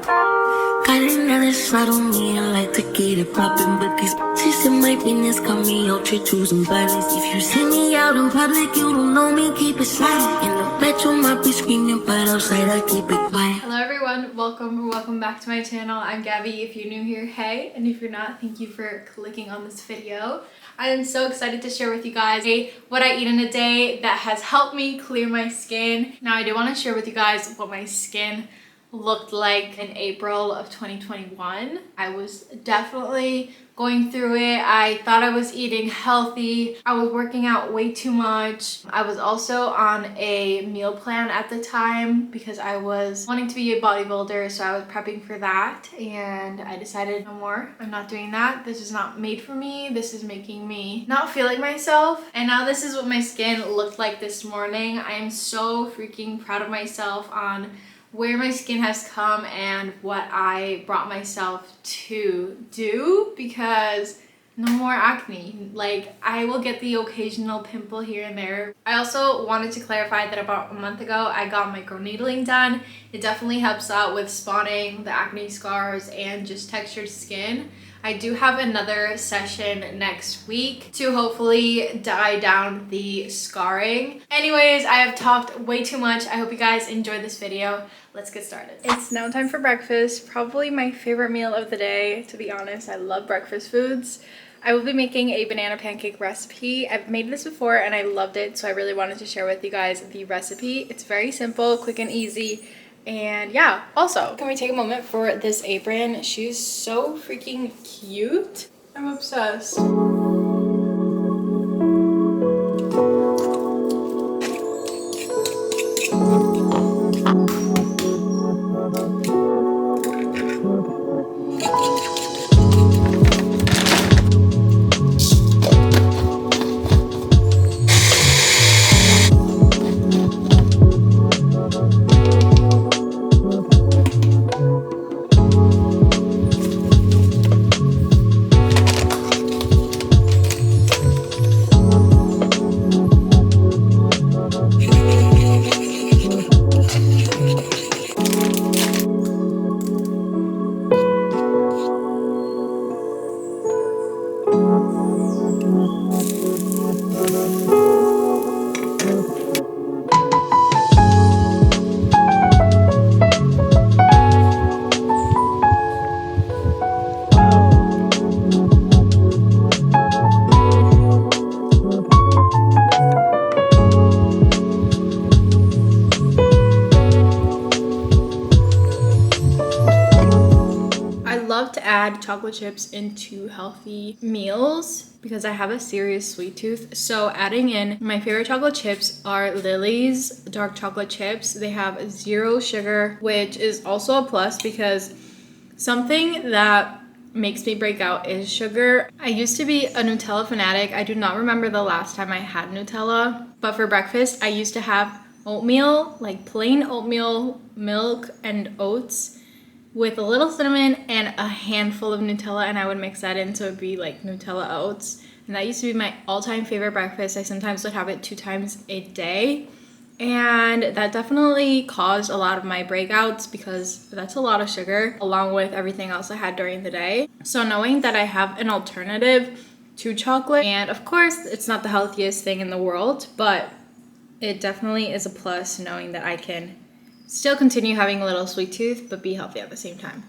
Got another slide on me, I like to get it poppin', but these bitches in my business call me out to choosing violence. If you see me out in public, you don't know me, keep it silent. In the bedroom, I be screaming, but outside I keep it quiet. Hello everyone, welcome back to my channel. I'm Gabby. If you're new here, hey, and if you're not, thank you for clicking on this video. I am so excited to share with you guys what I eat in a day that has helped me clear my skin. Now I do want to share with you guys what my skin looked like in April of 2021. I was definitely going through it. I thought I was eating healthy. I was working out way too much. I was also on a meal plan at the time because I was wanting to be a bodybuilder, so I was prepping for that, and I decided no more. I'm not doing that. This is not made for me. This is making me not feel like myself. And now this is what my skin looked like this morning. I am so freaking proud of myself on where my skin has come and what I brought myself to do, because no more acne. Like, I will get the occasional pimple here and there. I also wanted to clarify that about a month ago I got microneedling done. It definitely helps out with spotting the acne scars and just textured skin. I do have another session next week to hopefully die down the scarring. Anyways, I have talked way too much. I hope you guys enjoyed this video. Let's get started. It's now time for breakfast. Probably my favorite meal of the day, to be honest. I love breakfast foods. I will be making a banana pancake recipe. I've made this before and I loved it, so I really wanted to share with you guys the recipe. It's very simple, quick and easy. And yeah, also, can we take a moment for this apron? She's so freaking cute. I'm obsessed. Love to add chocolate chips into healthy meals because I have a serious sweet tooth. So adding in my favorite chocolate chips are Lily's dark chocolate chips. They have 0 sugar, which is also a plus because something that makes me break out is sugar. I used to be a Nutella fanatic. I do not remember the last time I had Nutella, but for breakfast I used to have oatmeal, like plain oatmeal, milk and oats with a little cinnamon and a handful of Nutella, and I would mix that in so it would be like Nutella oats. And that used to be my all-time favorite breakfast. I sometimes would have it 2 times a day, and that definitely caused a lot of my breakouts because that's a lot of sugar along with everything else I had during the day. So knowing that I have an alternative to chocolate, and of course it's not the healthiest thing in the world, but it definitely is a plus knowing that I can still continue having a little sweet tooth, but be healthy at the same time.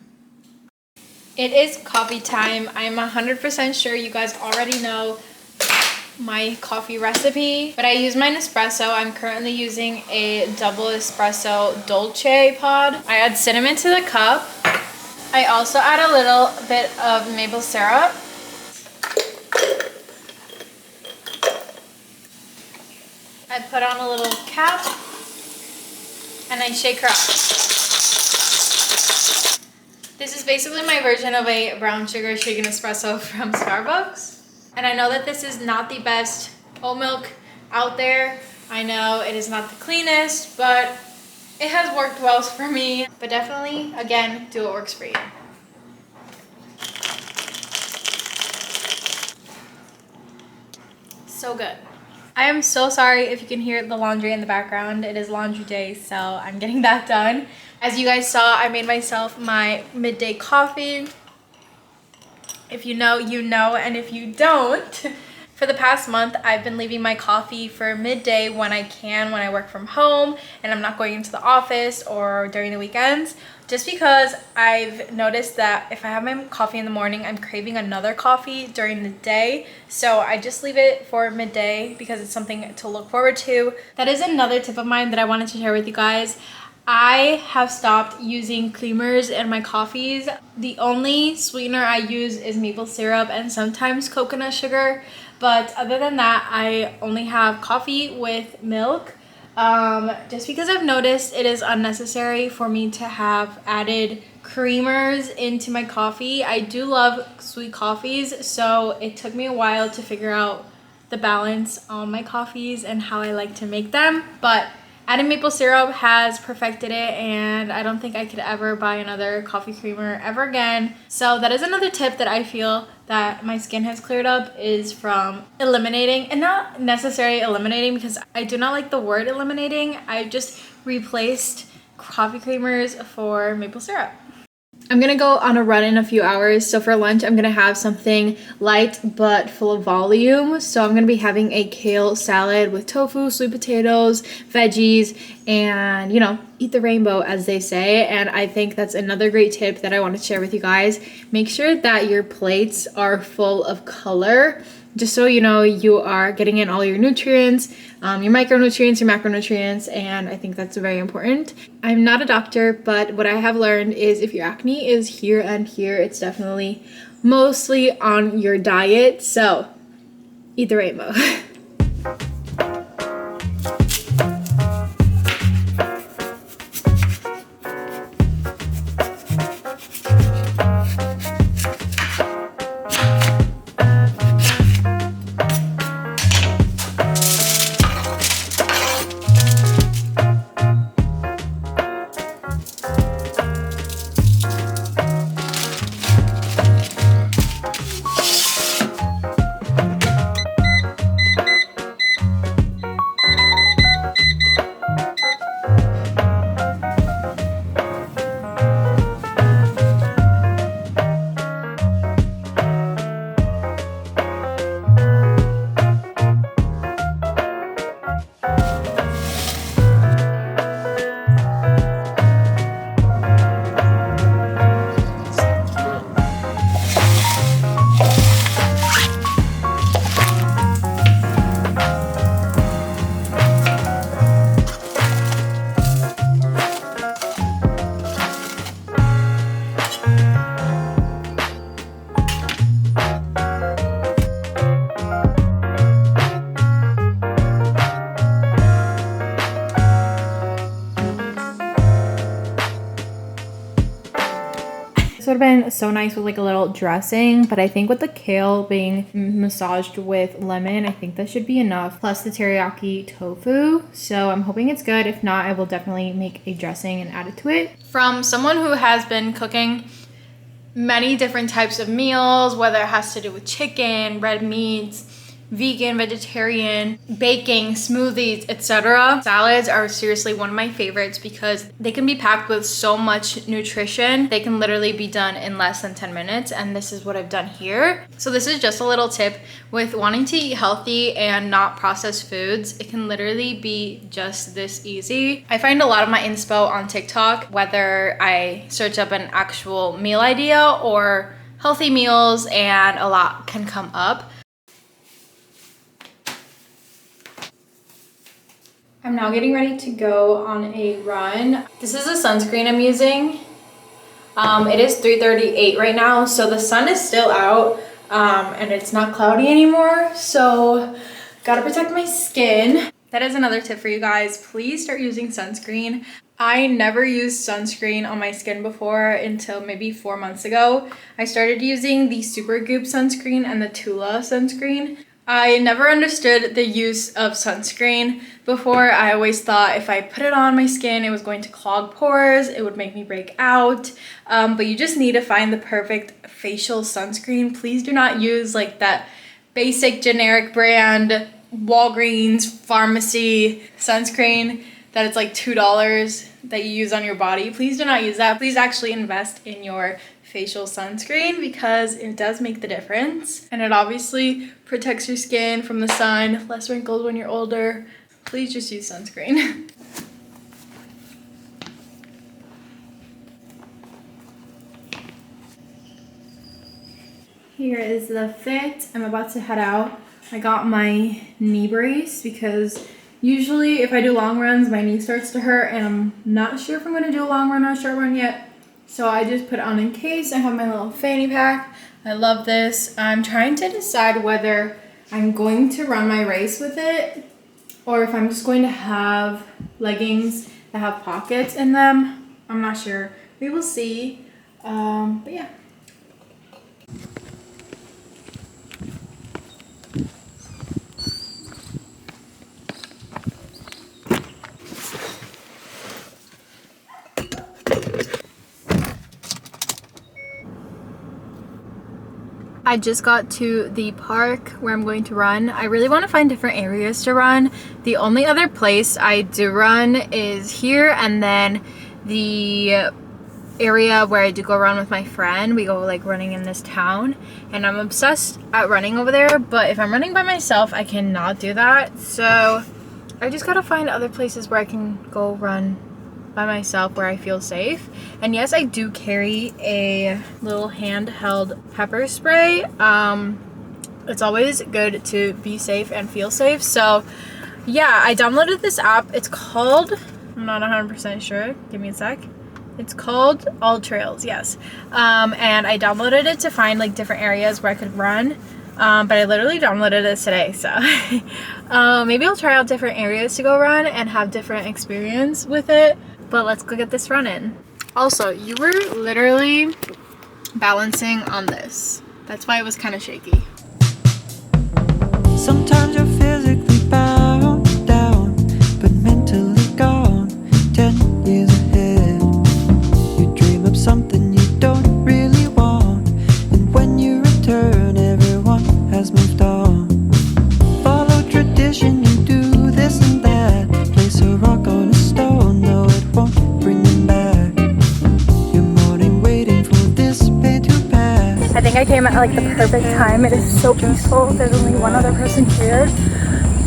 It is coffee time. I'm 100% sure you guys already know my coffee recipe, but I use my Nespresso. I'm currently using a double espresso dolce pod. I add cinnamon to the cup. I also add a little bit of maple syrup. I put on a little cap and I shake her up. This is basically my version of a brown sugar shaken espresso from Starbucks. And I know that this is not the best oat milk out there. I know it is not the cleanest, but it has worked well for me. But definitely, again, do what works for you. So good. I am so sorry if you can hear the laundry in the background. It is laundry day, so I'm getting that done. As you guys saw, I made myself my midday coffee. If you know, you know, and if you don't, for the past month, I've been leaving my coffee for midday when I can, when I work from home and I'm not going into the office or during the weekends, just because I've noticed that if I have my coffee in the morning, I'm craving another coffee during the day. So I just leave it for midday because it's something to look forward to. That is another tip of mine that I wanted to share with you guys. I have stopped using creamers in my coffees. The only sweetener I use is maple syrup and sometimes coconut sugar. But other than that, I only have coffee with milk. Just because I've noticed it is unnecessary for me to have added creamers into my coffee. I do love sweet coffees, so it took me a while to figure out the balance on my coffees and how I like to make them. But adding maple syrup has perfected it, and I don't think I could ever buy another coffee creamer ever again. So that is another tip that I feel that my skin has cleared up, is from eliminating, and not necessarily eliminating because I do not like the word eliminating. I've just replaced coffee creamers for maple syrup. I'm gonna go on a run in a few hours, so for lunch I'm gonna have something light but full of volume. So I'm gonna be having a kale salad with tofu, sweet potatoes, veggies, and you know, eat the rainbow, as they say. And I think that's another great tip that I want to share with you guys. Make sure that your plates are full of color, just so you know you are getting in all your nutrients, your micronutrients, your macronutrients, and I think that's very important. I'm not a doctor, but what I have learned is if your acne is here and here, it's definitely mostly on your diet. So eat the rainbow. Would have been so nice with like a little dressing, but I think with the kale being massaged with lemon, I think that should be enough, plus the teriyaki tofu. So I'm hoping it's good. If not, I will definitely make a dressing and add it to it. From someone who has been cooking many different types of meals, whether it has to do with chicken, red meats, vegan, vegetarian, baking, smoothies, etc. Salads are seriously one of my favorites because they can be packed with so much nutrition. They can literally be done in less than 10 minutes, and this is what I've done here. So this is just a little tip with wanting to eat healthy and not processed foods. It can literally be just this easy. I find a lot of my inspo on TikTok, whether I search up an actual meal idea or healthy meals, and a lot can come up. I'm now getting ready to go on a run. This is the sunscreen I'm using. It is 3:38 right now, so the sun is still out, and it's not cloudy anymore, so gotta protect my skin. That is another tip for you guys. Please start using sunscreen. I never used sunscreen on my skin before until maybe 4 months ago. I started using the Supergoop sunscreen and the Tula sunscreen. I never understood the use of sunscreen before. I always thought if I put it on my skin, it was going to clog pores, it would make me break out. But you just need to find the perfect facial sunscreen. Please do not use like that basic generic brand Walgreens pharmacy sunscreen that it's like $2 that you use on your body. Please do not use that. Please actually invest in your facial sunscreen because it does make the difference. And it obviously protects your skin from the sun, less wrinkles when you're older. Please just use sunscreen. Here is the fit. I'm about to head out. I got my knee brace because usually if I do long runs, my knee starts to hurt and I'm not sure if I'm gonna do a long run or a short run yet. So I just put it on in case. I have my little fanny pack. I love this. I'm trying to decide whether I'm going to run my race with it or if I'm just going to have leggings that have pockets in them. I'm not sure. We will see. But yeah. I just got to the park where I'm going to run. I really want to find different areas to run. The only other place I do run is here, and then the area where I do go run with my friend. We go like running in this town, and I'm obsessed at running over there, but if I'm running by myself, I cannot do that. So I just gotta find other places where I can go run by myself where I feel safe. And yes, I do carry a little handheld pepper spray. It's always good to be safe and feel safe. So yeah, I downloaded this app. It's called, I'm not 100% sure, give me a sec. It's called All Trails, yes. And I downloaded it to find like different areas where I could run. But I literally downloaded it today, so maybe I'll try out different areas to go run and have different experience with it. But let's go get this run in. Also, you were literally balancing on this. That's why it was kind of shaky. Sometimes you're physically bound down, but mentally gone 10 years ahead. You dream of something you don't really want, and when you return, everyone has moved on. Follow tradition, you do this and that. Place a rock on a stone, no, it won't bring them back. You're mourning, waiting for this pain to pass. I think I came at like the perfect time. It is so peaceful. There's only one other person here.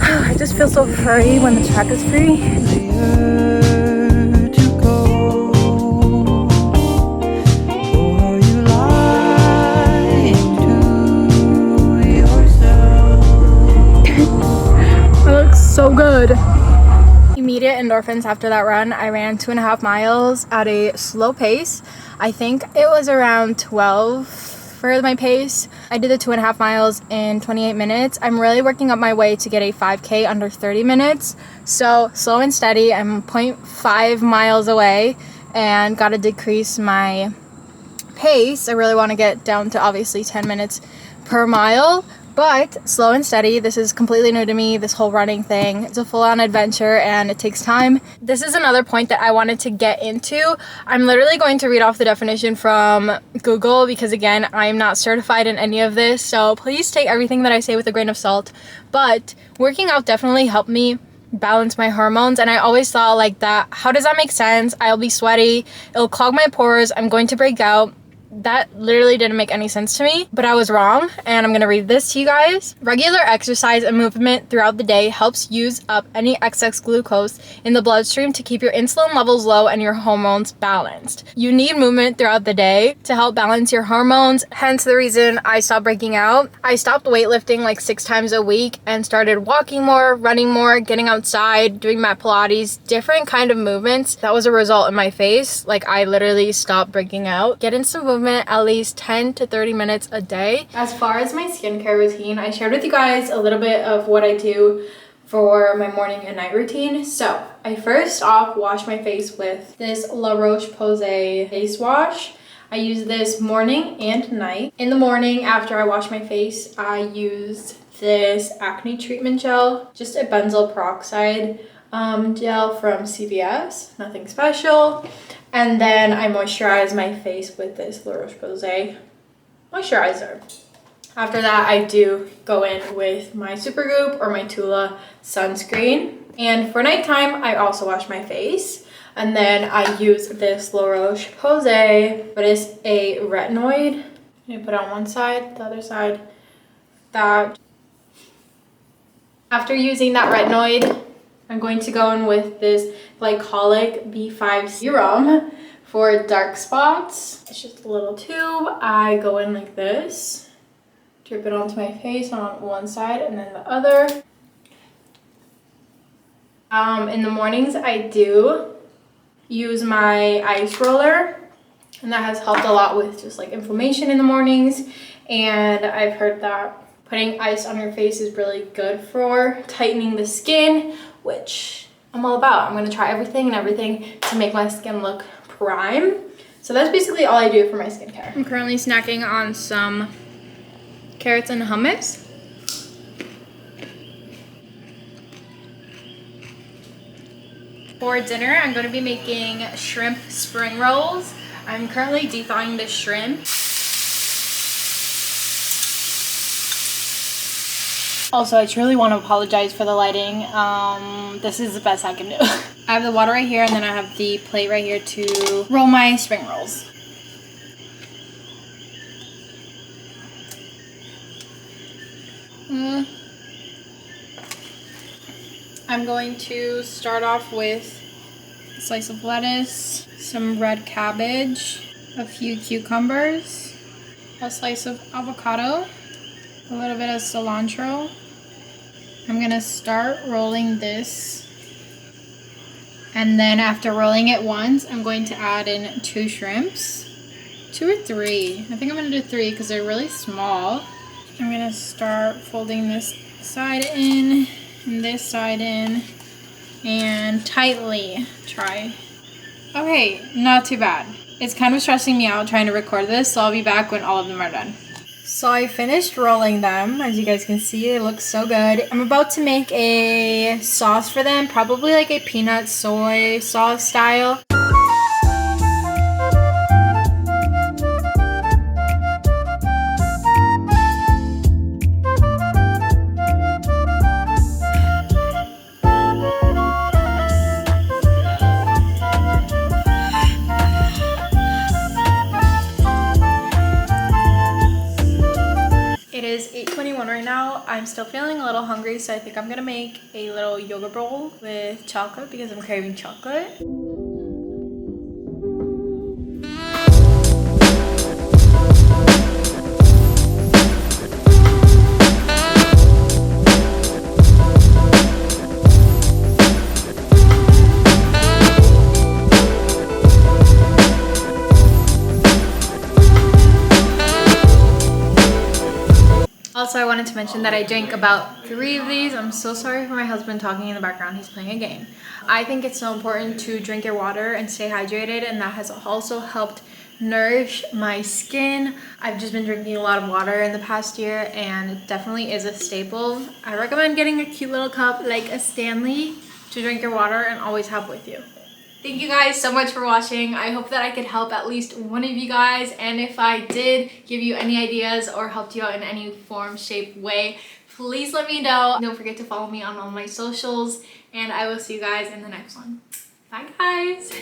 I just feel so free when the track is free. To go, or are you lying to yourself? It looks so good. Immediate endorphins after that run. I ran 2.5 miles at a slow pace. I think it was around 12 for my pace. I did the 2.5 miles in 28 minutes. I'm really working up my way to get a 5K under 30 minutes. So slow and steady. I'm 0.5 miles away and got to decrease my pace. I really want to get down to obviously 10 minutes per mile. But slow and steady. This is completely new to me, this whole running thing. It's a full-on adventure and it takes time. This is another point that I wanted to get into. I'm literally going to read off the definition from Google because again, I'm not certified in any of this. So please take everything that I say with a grain of salt. But working out definitely helped me balance my hormones, and I always thought like that, how does that make sense? I'll be sweaty, it'll clog my pores, I'm going to break out. That literally didn't make any sense to me, but I was wrong, and I'm gonna read this to you guys. Regular exercise and movement throughout the day helps use up any excess glucose in the bloodstream to keep your insulin levels low and your hormones balanced. You need movement throughout the day to help balance your hormones, hence the reason I stopped breaking out. I stopped weightlifting like 6 times a week and started walking more, running more, getting outside, doing mat Pilates, different kind of movements. That was a result in my face. Like I literally stopped breaking out. Get in some movement at least 10 to 30 minutes a day. As far as my skincare routine, I shared with you guys a little bit of what I do for my morning and night routine. So I first off wash my face with this La Roche-Posay face wash. I use this morning and night. In the morning after I wash my face, I use this acne treatment gel, just a benzoyl peroxide gel from CVS, nothing special. And then I moisturize my face with this La Roche-Posay moisturizer. After that, I do go in with my Supergoop or my Tula sunscreen. And for nighttime, I also wash my face. And then I use this La Roche-Posay, but it's a retinoid. I put it on one side, the other side, that. After using that retinoid, I'm going to go in with this glycolic B5 serum for dark spots. It's just a little tube. I go in like this, drip it onto my face on one side and then the other. In the mornings, I do use my ice roller, and that has helped a lot with just like inflammation in the mornings. And I've heard that putting ice on your face is really good for tightening the skin, which I'm all about. I'm gonna try everything to make my skin look prime. So that's basically all I do for my skincare. I'm currently snacking on some carrots and hummus. For dinner, I'm going to be making shrimp spring rolls. I'm currently de-thawing the shrimp. Also, I truly want to apologize for the lighting. This is the best I can do. I have the water right here, and then I have the plate right here to roll my spring rolls. I'm going to start off with a slice of lettuce, some red cabbage, a few cucumbers, a slice of avocado, a little bit of cilantro. I'm gonna start rolling this, and then after rolling it once, I'm going to add in 2 shrimps. 2 or 3. I think I'm gonna do 3 because they're really small. I'm gonna start folding this side in and this side in and tightly try. Okay, not too bad. It's kind of stressing me out trying to record this, so I'll be back when all of them are done. So I finished rolling them. As you guys can see, it looks so good. I'm about to make a sauce for them, probably like a peanut soy sauce style. It is 8:21 right now. I'm still feeling a little hungry, so I think I'm gonna make a little yogurt bowl with chocolate because I'm craving chocolate. Also, I wanted to mention that I drank about 3 of these. I'm so sorry for my husband talking in the background. He's playing a game. I think it's so important to drink your water and stay hydrated, and that has also helped nourish my skin. I've just been drinking a lot of water in the past year, and it definitely is a staple. I recommend getting a cute little cup like a Stanley to drink your water and always have with you. Thank you guys so much for watching. I hope that I could help at least one of you guys, and if I did give you any ideas or helped you out in any form, shape, way, please let me know. Don't forget to follow me on all my socials, and I will see you guys in the next one. Bye guys.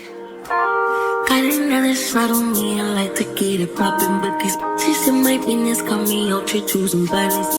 Got another slide on me, I like to get it poppin', but these bitches in my business call me ultra choosing violence.